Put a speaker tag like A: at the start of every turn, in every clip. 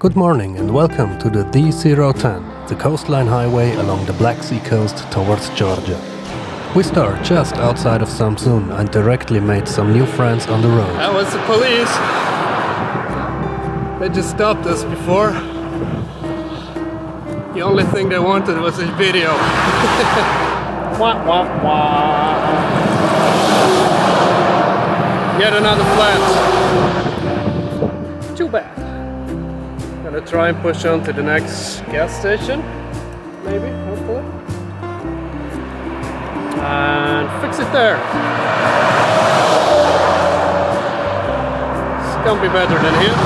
A: Good morning and welcome to the D010, the coastline highway along the Black Sea coast towards Georgia. We start just outside of Samsun and directly made some new friends on the road.
B: That was the police. They just stopped us before. The only thing they wanted was a video. Wah, wah, wah. Yet another flat. Too bad. Gonna try and push on to the next gas station. Maybe, hopefully. And fix it there. It's gonna be better than here.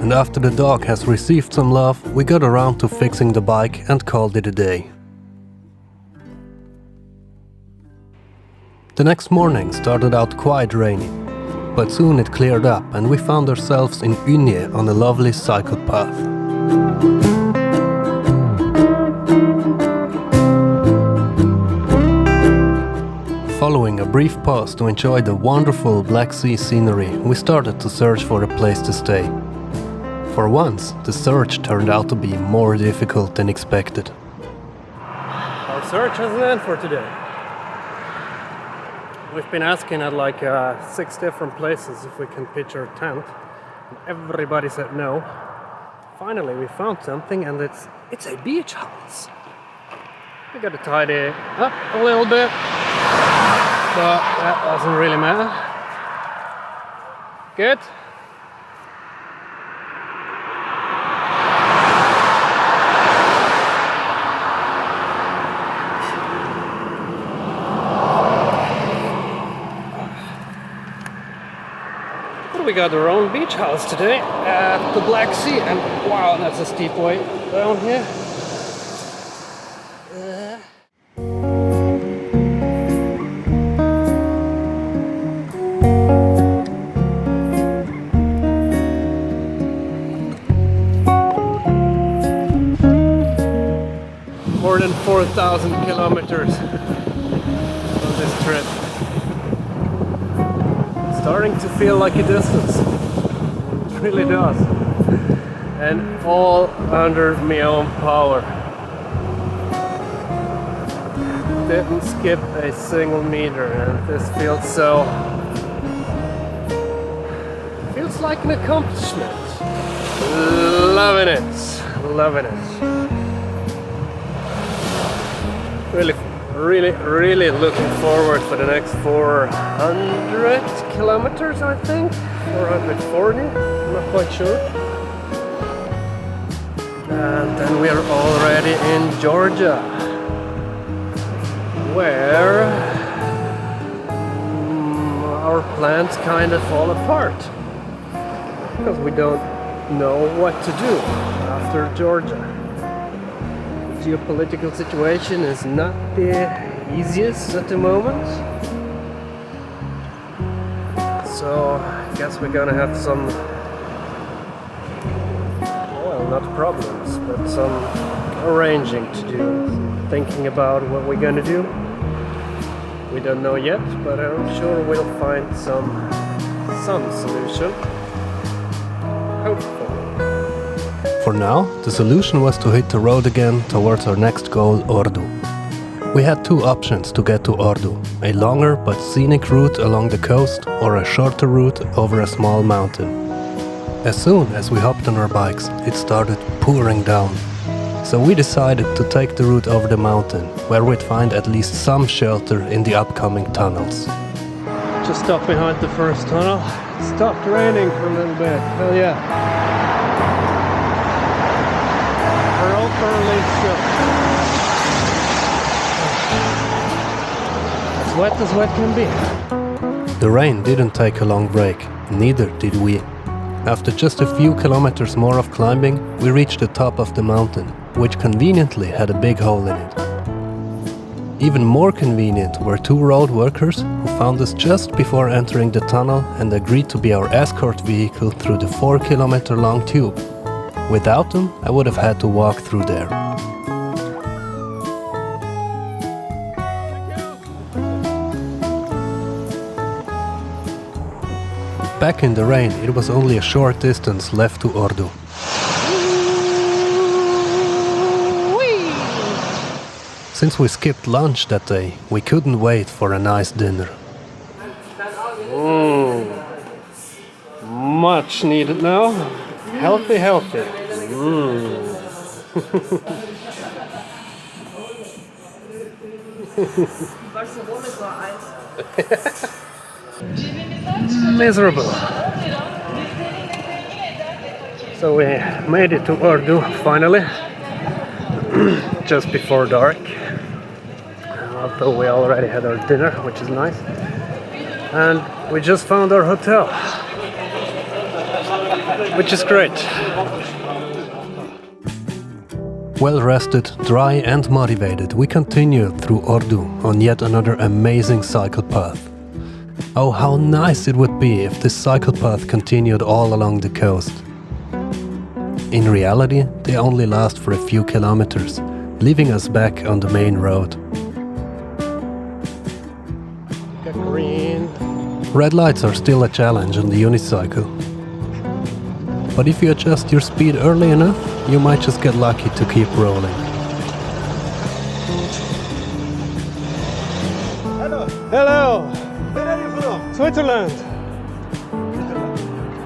A: And after the dog has received some love, we got around to fixing the bike and called it a day. The next morning started out quite rainy, but soon it cleared up and we found ourselves in Ynje on a lovely cycle path. Following a brief pause to enjoy the wonderful Black Sea scenery, we started to search for a place to stay. For once, the search turned out to be more difficult than expected.
B: Our search has an end for today. We've been asking at like 6 different places if we can pitch our tent, and everybody said no. Finally we found something, and it's a beach house. We gotta tidy up a little bit, but that doesn't really matter. Good. We got our own beach house today at the Black Sea, and wow, that's a steep way down here. More than 4,000 kilometers on this trip. Starting to feel like a distance. It really does. And all under my own power. Didn't skip a single meter, and this feels like an accomplishment. Loving it. Loving it. Really looking forward for the next 400 kilometers, I think. 440, I'm not quite sure. And then we are already in Georgia, where our plans kind of fall apart. Because we don't know what to do after Georgia. Geopolitical situation is not the easiest at the moment, so I guess we're gonna have some, well, not problems, but some arranging to do, thinking about what we're gonna do. We don't know yet, but I'm sure we'll find some solution, hopefully.
A: For now, the solution was to hit the road again towards our next goal, Ordu. We had two options to get to Ordu, a longer but scenic route along the coast or a shorter route over a small mountain. As soon as we hopped on our bikes, it started pouring down. So we decided to take the route over the mountain, where we'd find at least some shelter in the upcoming tunnels.
B: Just stopped behind the first tunnel. It stopped raining for a little bit. Hell yeah. As wet can be.
A: The rain didn't take a long break, neither did we. After just a few kilometers more of climbing, we reached the top of the mountain, which conveniently had a big hole in it. Even more convenient were two road workers who found us just before entering the tunnel and agreed to be our escort vehicle through the 4-kilometer long tube. Without them, I would have had to walk through there. Back in the rain, it was only a short distance left to Ordu. Since we skipped lunch that day, we couldn't wait for a nice dinner.
B: Much needed now. Healthy, healthy. Miserable. So we made it to Urdu finally, just before dark. Although we already had our dinner, which is nice. And we just found our hotel, which is great.
A: Well rested, dry and motivated, we continued through Urdu on yet another amazing cycle path. Oh, how nice it would be if this cycle path continued all along the coast. In reality, they only last for a few kilometers, leaving us back on the main road.
B: Green.
A: Red lights are still a challenge on the unicycle. But if you adjust your speed early enough, you might just get lucky to keep rolling.
B: Hello!
C: Where are you from?
B: Switzerland!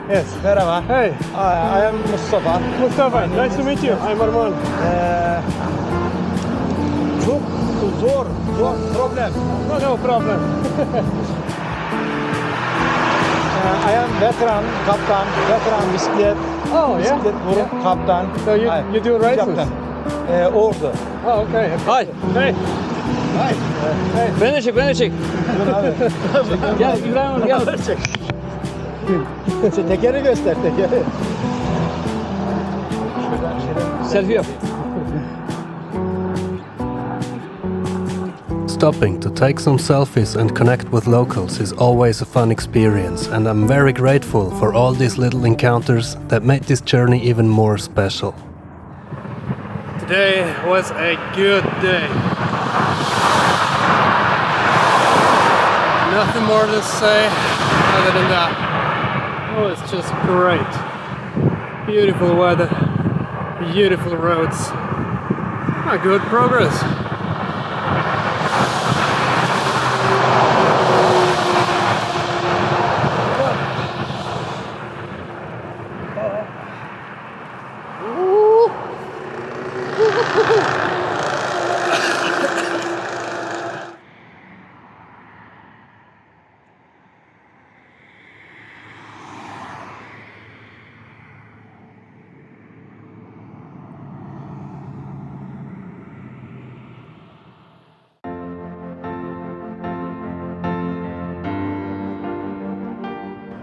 B: Yes.
C: Merhaba.
B: Hey,
C: I am Mustafa.
B: Mustafa, nice to meet you. I'm Arman.
C: Çok zor problem.
B: No problem.
C: I am veteran, kaptan, veteran bisiklet.
B: Oh, yeah?
C: Bisiklet grup, kaptan.
B: So you do races?
C: Kaptan. Ordu.
B: Oh, okay.
D: Hay.
B: Hey,
C: Hay.
D: Beni de çek, beni de çek. Gel İbrahim abi gel.
C: Tekeri göster, tekeri.
D: Selfie yap.
A: Stopping to take some selfies and connect with locals is always a fun experience, and I'm very grateful for all these little encounters that made this journey even more special.
B: today was a good day. Nothing more to say other than that. Oh, it's just great. Beautiful weather, beautiful roads. Good progress.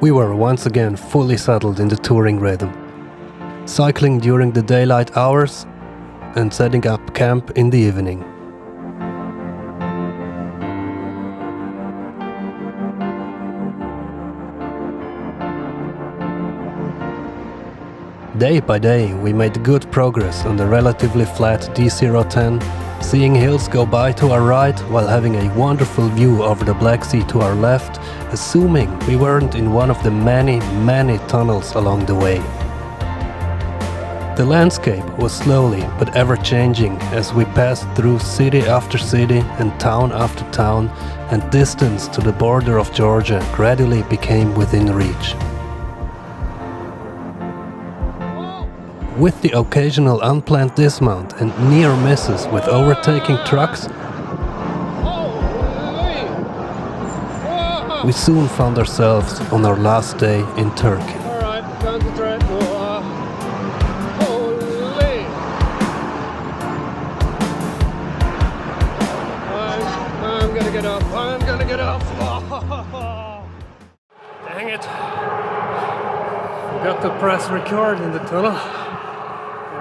A: We were once again fully settled in the touring rhythm, cycling during the daylight hours and setting up camp in the evening. Day by day we made good progress on the relatively flat D010, seeing hills go by to our right while having a wonderful view over the Black Sea to our left, assuming we weren't in one of the many tunnels along the way. The landscape was slowly but ever changing as we passed through city after city and town after town, and distance to the border of Georgia gradually became within reach. With the occasional unplanned dismount and near misses with overtaking trucks, we soon found ourselves on our last day in Turkey.
B: Alright, concentrate. Holy! I'm gonna get up. I'm gonna get up. Dang it. Forgot to press record in the tunnel.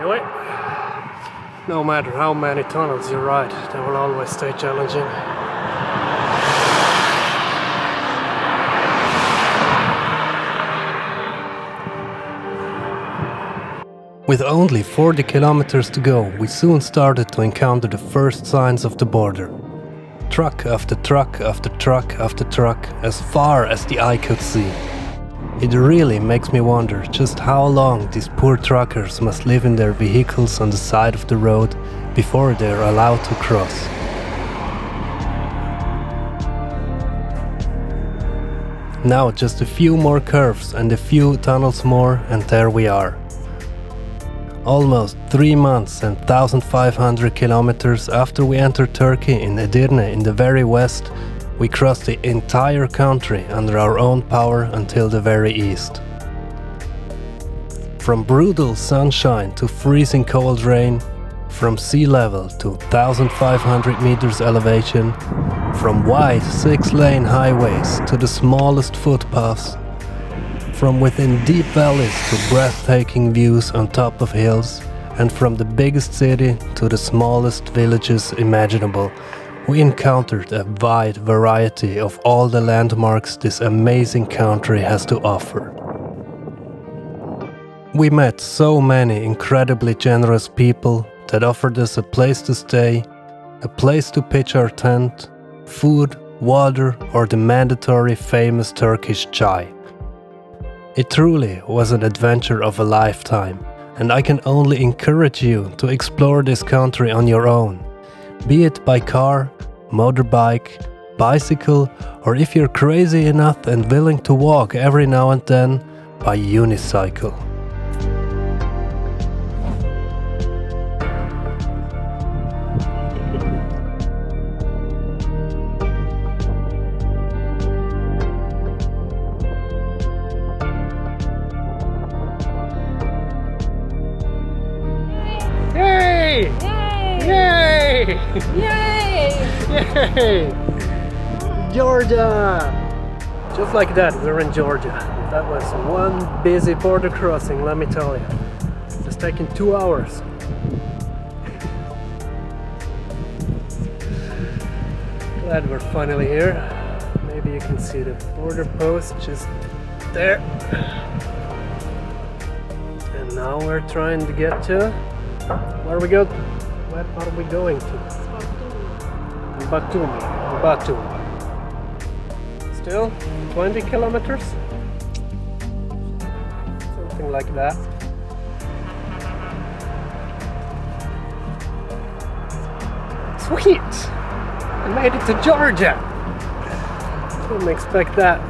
B: Anyway, no matter how many tunnels you ride, they will always stay challenging.
A: With only 40 kilometers to go, we soon started to encounter the first signs of the border. Truck after truck after truck after truck, as far as the eye could see. It really makes me wonder just how long these poor truckers must live in their vehicles on the side of the road before they're allowed to cross. Now just a few more curves and a few tunnels more and there we are. Almost 3 months and 1,500 kilometers after we entered Turkey in Edirne in the very west, we crossed the entire country under our own power until the very east. From brutal sunshine to freezing cold rain, from sea level to 1,500 meters elevation, from wide 6-lane highways to the smallest footpaths, from within deep valleys to breathtaking views on top of hills, and from the biggest city to the smallest villages imaginable, we encountered a wide variety of all the landmarks this amazing country has to offer. We met so many incredibly generous people that offered us a place to stay, a place to pitch our tent, food, water, or the mandatory famous Turkish chai. It truly was an adventure of a lifetime, and I can only encourage you to explore this country on your own, be it by car, motorbike, bicycle, or if you're crazy enough and willing to walk every now and then, by unicycle.
B: Yay!
D: Yay!
B: Yay!
D: Yay!
B: Yay! Georgia! Just like that, we're in Georgia. That was one busy border crossing, let me tell you. It's taken 2 hours. Glad we're finally here. Maybe you can see the border post just there. And now we're trying to get to... Where are we going to? Batumi. Still 20 kilometers? Something like that. Sweet! I made it to Georgia! Didn't expect that.